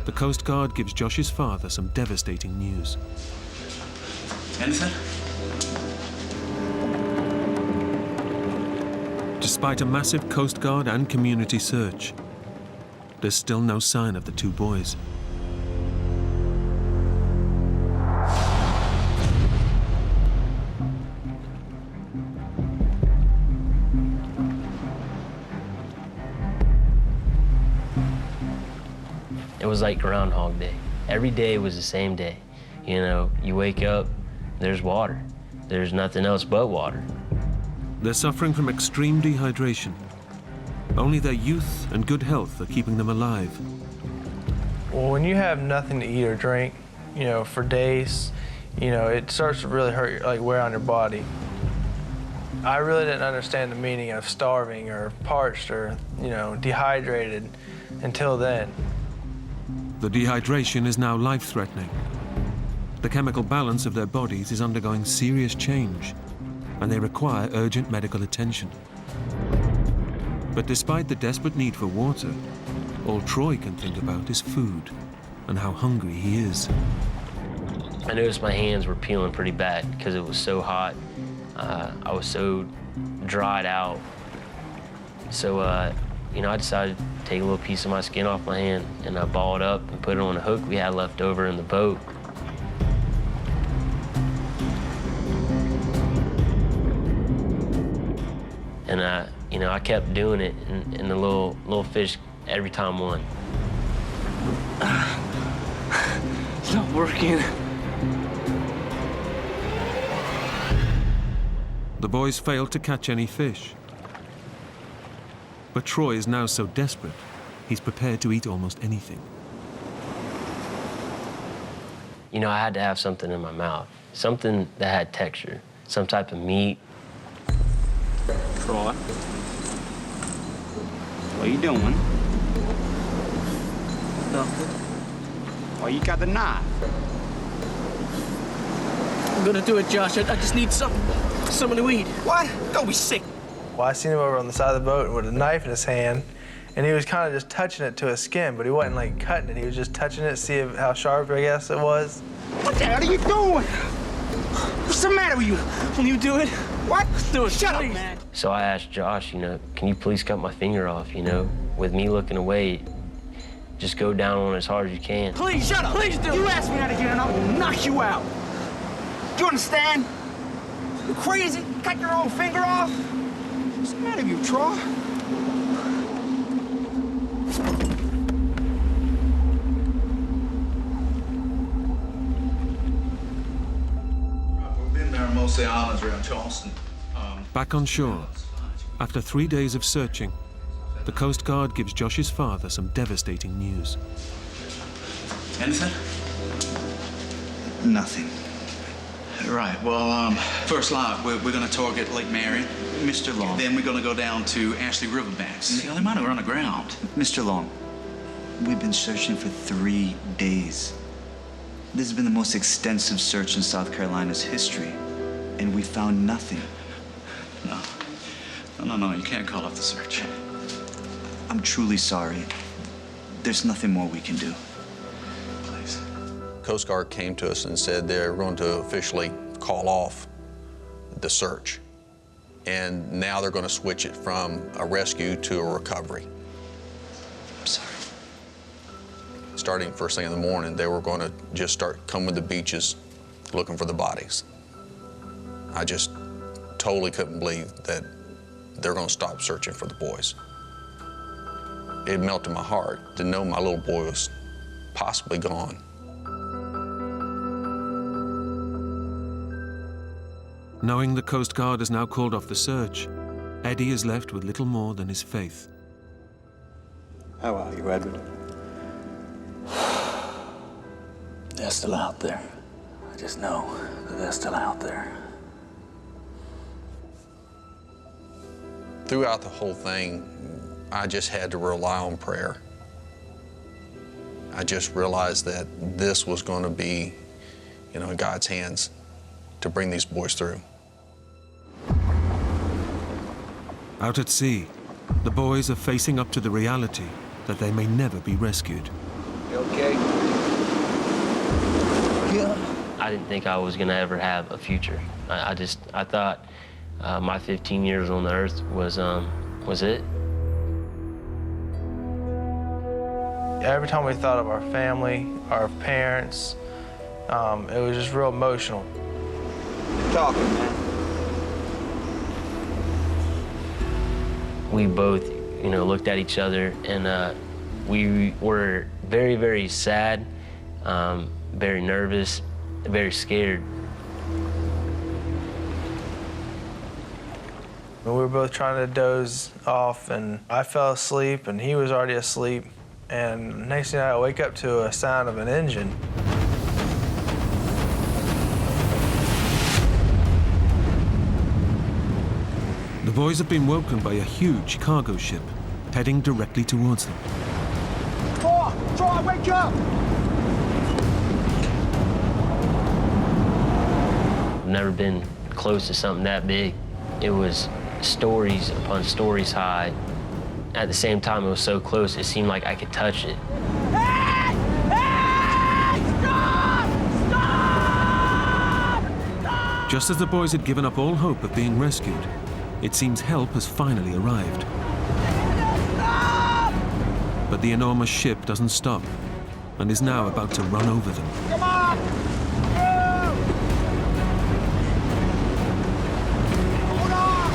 the Coast Guard gives Josh's father some devastating news. Anything? Despite a massive Coast Guard and community search, there's still no sign of the two boys. It was like Groundhog Day. Every day was the same day. You know, you wake up, there's water. There's nothing else but water. They're suffering from extreme dehydration. Only their youth and good health are keeping them alive. Well, when you have nothing to eat or drink, you know, for days, you know, it starts to really hurt, like wear on your body. I really didn't understand the meaning of starving or parched or, you know, dehydrated until then. The dehydration is now life-threatening. The chemical balance of their bodies is undergoing serious change, and they require urgent medical attention. But despite the desperate need for water, all Troy can think about is food and how hungry he is. I noticed my hands were peeling pretty bad because it was so hot. I was so dried out. So, you know, I decided to take a little piece of my skin off my hand, and I balled up and put it on a hook we had left over in the boat. And you know, I kept doing it, and the little fish every time won. It's not working. The boys failed to catch any fish. But Troy is now so desperate, he's prepared to eat almost anything. You know, I had to have something in my mouth, something that had texture, some type of meat. Troy, what are you doing? Nothing. Oh, you got the knife. I'm gonna do it, Josh. I just need something to eat. What? Don't be sick. Well, I seen him over on the side of the boat with a knife in his hand, and he was kind of just touching it to his skin, but he wasn't like cutting it. He was just touching it to see how sharp, I guess, it was. What the hell are you doing? What's the matter with you? Will you do it? What? Do it, Shut please. up, man. So I asked Josh, you know, can you please cut my finger off, you know? With me looking away, just go down on it as hard as you can. Please, shut up. Please do. You ask me that again, and I will knock you out. Do you understand? You crazy? Cut your own finger off? What's the matter with you, Troy? We've been there mostly islands around Charleston. Back on shore, after 3 days of searching, the Coast Guard gives Josh's father some devastating news. Anything? Nothing. Right, well, first light, we're going to target Lake Marion. Mr. Long. Then we're going to go down to Ashley Riverbanks. They might have run aground. Mr. Long, we've been searching for 3 days. This has been the most extensive search in South Carolina's history, and we found nothing. No, you can't call off the search. I'm truly sorry. There's nothing more we can do. Please. Coast Guard came to us and said they're going to officially call off the search. And now they're going to switch it from a rescue to a recovery. I'm sorry. Starting first thing in the morning, they were going to just start combing the beaches looking for the bodies. I just totally couldn't believe that they're going to stop searching for the boys. It melted my heart to know my little boy was possibly gone. Knowing the Coast Guard has now called off the search, Eddie is left with little more than his faith. How are you, Edward? They're still out there. I just know that they're still out there. Throughout the whole thing, I just had to rely on prayer. I just realized that this was going to be, you know, in God's hands to bring these boys through. Out at sea, the boys are facing up to the reality that they may never be rescued. You okay? Yeah. I didn't think I was gonna ever have a future. I thought my 15 years on the earth was it. Every time we thought of our family, our parents, it was just real emotional. You're talking, man. We both, looked at each other, and we were very, very sad, very nervous, very scared. We were both trying to doze off, and I fell asleep, and he was already asleep. And next thing I wake up to a sound of an engine. The boys have been woken by a huge cargo ship heading directly towards them. Troy, wake up! I've never been close to something that big. It was stories upon stories high. At the same time, it was so close, it seemed like I could touch it. Hey! Hey! Stop! Stop! Stop! Just as the boys had given up all hope of being rescued, it seems help has finally arrived. Stop! But the enormous ship doesn't stop and is now about to run over them. Come on! Hold on!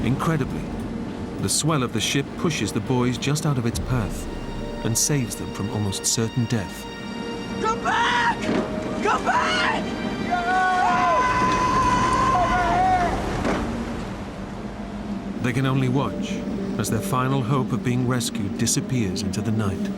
Incredibly, the swell of the ship pushes the boys just out of its path and saves them from almost certain death. Come back! Come back! They can only watch as their final hope of being rescued disappears into the night.